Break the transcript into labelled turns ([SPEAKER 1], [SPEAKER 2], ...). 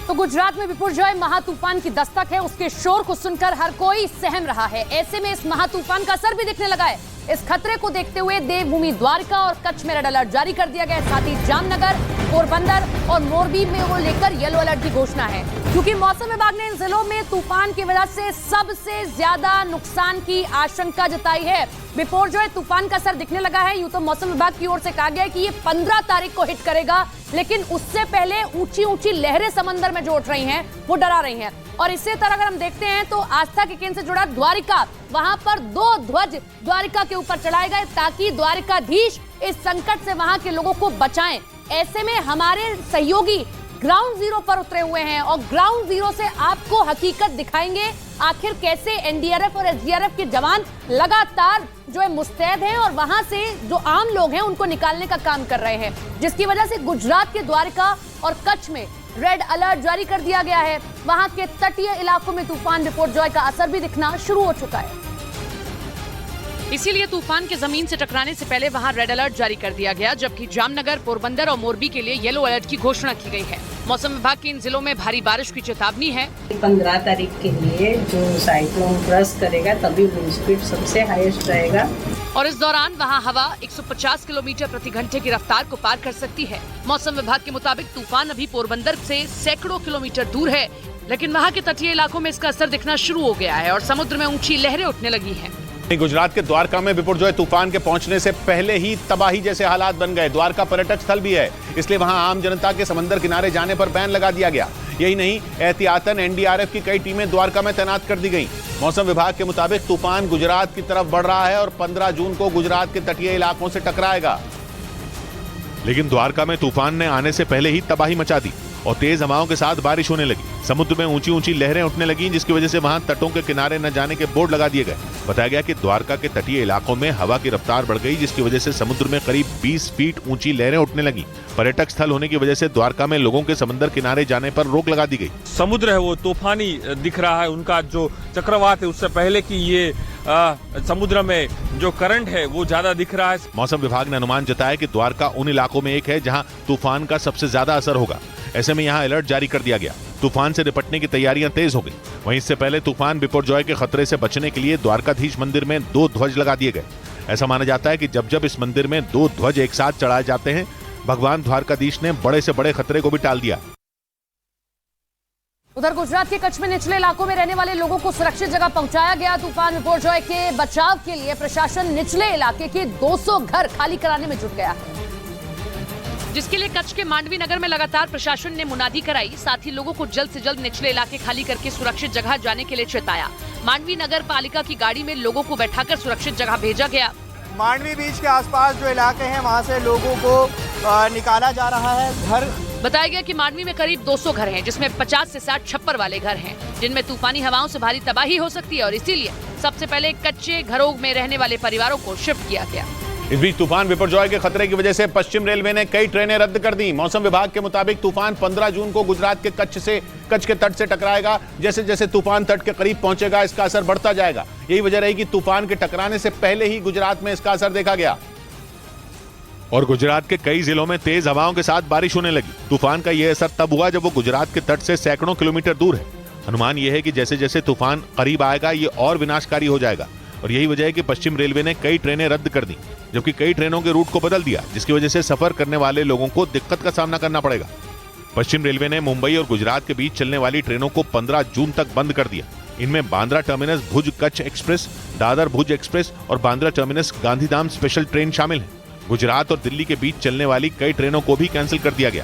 [SPEAKER 1] तो गुजरात में विपर्जय महातूफान की दस्तक है। उसके शोर को सुनकर हर कोई सहम रहा है। ऐसे में इस महातूफान का असर भी दिखने लगा है। इस खतरे को देखते हुए देवभूमि द्वारका और कच्छ में रेड अलर्ट जारी कर दिया गया है। साथ ही जामनगर, पोरबंदर और मोरबी में वो लेकर येलो अलर्ट की घोषणा है, क्योंकि मौसम विभाग ने इन जिलों में तूफान की वजह से सबसे ज्यादा नुकसान की आशंका जताई है। विपर्जय तूफान का असर दिखने लगा है। यूं तो मौसम विभाग की ओर से कहा गया है कि ये 15 तारीख को हिट करेगा, लेकिन उससे पहले ऊंची ऊंची लहरें समंदर में जो उठ रही हैं वो डरा रही हैं। और इसी तरह अगर हम देखते हैं तो आस्था के केंद्र से जुड़ा द्वारिका, वहां पर 2 ध्वज द्वारिका के ऊपर चढ़ाए गए ताकि द्वारिकाधीश इस संकट से वहां के लोगों को बचाएं। ऐसे में हमारे सहयोगी ग्राउंड जीरो पर उतरे हुए हैं और ग्राउंड जीरो से आपको हकीकत दिखाएंगे आखिर कैसे एनडीआरएफ और एसडीआरएफ के जवान लगातार जो है मुस्तैद हैं और वहां से जो आम लोग हैं उनको निकालने का काम कर रहे हैं, जिसकी वजह से गुजरात के द्वारका और कच्छ में रेड अलर्ट जारी कर दिया गया है। वहां के तटीय इलाकों में तूफान विपर्जय का असर भी दिखना शुरू हो चुका है। इसीलिए तूफान के जमीन से टकराने से पहले वहां रेड अलर्ट जारी कर दिया गया, जबकि जामनगर, पोरबंदर और मोरबी के लिए येलो अलर्ट की घोषणा की गई है। मौसम विभाग की इन जिलों में भारी बारिश की चेतावनी है।
[SPEAKER 2] 15 तारीख के लिए जो साइक्लोन क्रॉस करेगा तभी विंड स्पीड सबसे हाईएस्ट रहेगा
[SPEAKER 1] और इस दौरान वहां हवा 150 किलोमीटर प्रति घंटे की रफ्तार को पार कर सकती है। मौसम विभाग के मुताबिक तूफान अभी पोरबंदर से सैकड़ों किलोमीटर दूर है, लेकिन वहां के तटीय इलाकों में इसका असर दिखना शुरू हो गया है और समुद्र में ऊंची लहरें उठने लगी हैं।
[SPEAKER 3] गुजरात के द्वारका में विपर्जय तूफान के पहुंचने से पहले ही तबाही जैसे हालात बन गए। द्वारका पर्यटक स्थल भी है, इसलिए वहां आम जनता के समंदर किनारे जाने पर बैन लगा दिया गया। यही नहीं, एहतियातन एनडीआरएफ की कई टीमें द्वारका में तैनात कर दी गई। मौसम विभाग के मुताबिक तूफान गुजरात की तरफ बढ़ रहा है और 15 जून को गुजरात के तटीय इलाकों से टकराएगा।
[SPEAKER 4] लेकिन द्वारका में तूफान ने आने से पहले ही तबाही मचा दी और तेज हवाओं के साथ बारिश होने लगी। समुद्र में ऊंची ऊंची लहरें उठने लगी, जिसकी वजह से वहां तटों के किनारे न जाने के बोर्ड लगा दिए गए। बताया गया कि द्वारका के तटीय इलाकों में हवा की रफ्तार बढ़ गई, जिसकी वजह से समुद्र में करीब 20 फीट ऊंची लहरें उठने लगी। पर्यटक स्थल होने की वजह से द्वारका में लोगों के समंदर किनारे जाने पर रोक लगा दी गई।
[SPEAKER 5] समुद्र है वो तूफानी दिख रहा है, उनका जो चक्रवात है उससे पहले कि ये समुद्र में जो करंट है वो ज्यादा दिख रहा है।
[SPEAKER 4] मौसम विभाग ने अनुमान जताया कि द्वारका उन इलाकों में एक है जहां तूफान का सबसे ज्यादा असर होगा। ऐसे में यहां अलर्ट जारी कर दिया गया। तूफान से निपटने की तैयारियां तेज हो गई। वहीं इससे पहले तूफान विपर्जय के खतरे से बचने के लिए द्वारकाधीश मंदिर में 2 ध्वज लगा दिए गए। ऐसा माना जाता है कि जब जब इस मंदिर में 2 ध्वज एक साथ चढ़ाए जाते हैं, भगवान द्वारकाधीश ने बड़े से बड़े खतरे को भी टाल दिया।
[SPEAKER 1] उधर गुजरात के कच्छ में निचले इलाकों में रहने वाले लोगों को सुरक्षित जगह पहुंचाया गया। तूफान विपर्जय के बचाव के लिए प्रशासन निचले इलाके के 200 घर खाली कराने में जुट गया है, जिसके लिए कच्छ के मांडवी नगर में लगातार प्रशासन ने मुनादी कराई। साथ ही लोगों को जल्द से जल्द निचले इलाके खाली करके सुरक्षित जगह जाने के लिए चेताया। मांडवी नगर पालिका की गाड़ी में लोगों को बैठाकर सुरक्षित जगह भेजा गया।
[SPEAKER 6] मांडवी बीच के आसपास जो इलाके हैं वहां से लोगों को निकाला जा रहा है। घर
[SPEAKER 1] बताया गया कि मांडवी में करीब 200 घर हैं, जिसमें 50 से 60 छप्पर वाले घर हैं, जिनमें तूफानी हवाओं से भारी तबाही हो सकती है और इसीलिए सबसे पहले कच्चे घरों में रहने वाले परिवारों को शिफ्ट किया गया।
[SPEAKER 3] इस बीच तूफान विपर्जय के खतरे की वजह से पश्चिम रेलवे ने कई ट्रेनें रद्द कर दी। मौसम विभाग के मुताबिक तूफान 15 जून को गुजरात के कच्छ के तट से टकराएगा। जैसे जैसे तूफान तट के करीब पहुंचेगा, इसका असर बढ़ता जाएगा। यही वजह रही कि तूफान के टकराने से पहले ही गुजरात में इसका असर देखा गया
[SPEAKER 4] और गुजरात के कई जिलों में तेज हवाओं के साथ बारिश होने लगी। तूफान का यह असर तब हुआ जब वो गुजरात के तट से सैकड़ों किलोमीटर दूर है। अनुमान यह है कि जैसे जैसे तूफान करीब आएगा, ये और विनाशकारी हो जाएगा और यही वजह है कि पश्चिम रेलवे ने कई ट्रेनें रद्द कर दी, जबकि कई ट्रेनों के रूट को बदल दिया, जिसकी वजह से सफर करने वाले लोगों को दिक्कत का सामना करना पड़ेगा। पश्चिम रेलवे ने मुंबई और गुजरात के बीच चलने वाली ट्रेनों को 15 जून तक बंद कर दिया। इनमें बांद्रा टर्मिनस भुज कच्छ एक्सप्रेस, दादर भुज एक्सप्रेस और Bandra terminus Gandhidham special train शामिल है। गुजरात और दिल्ली के बीच चलने वाली कई ट्रेनों को भी कैंसिल कर दिया गया।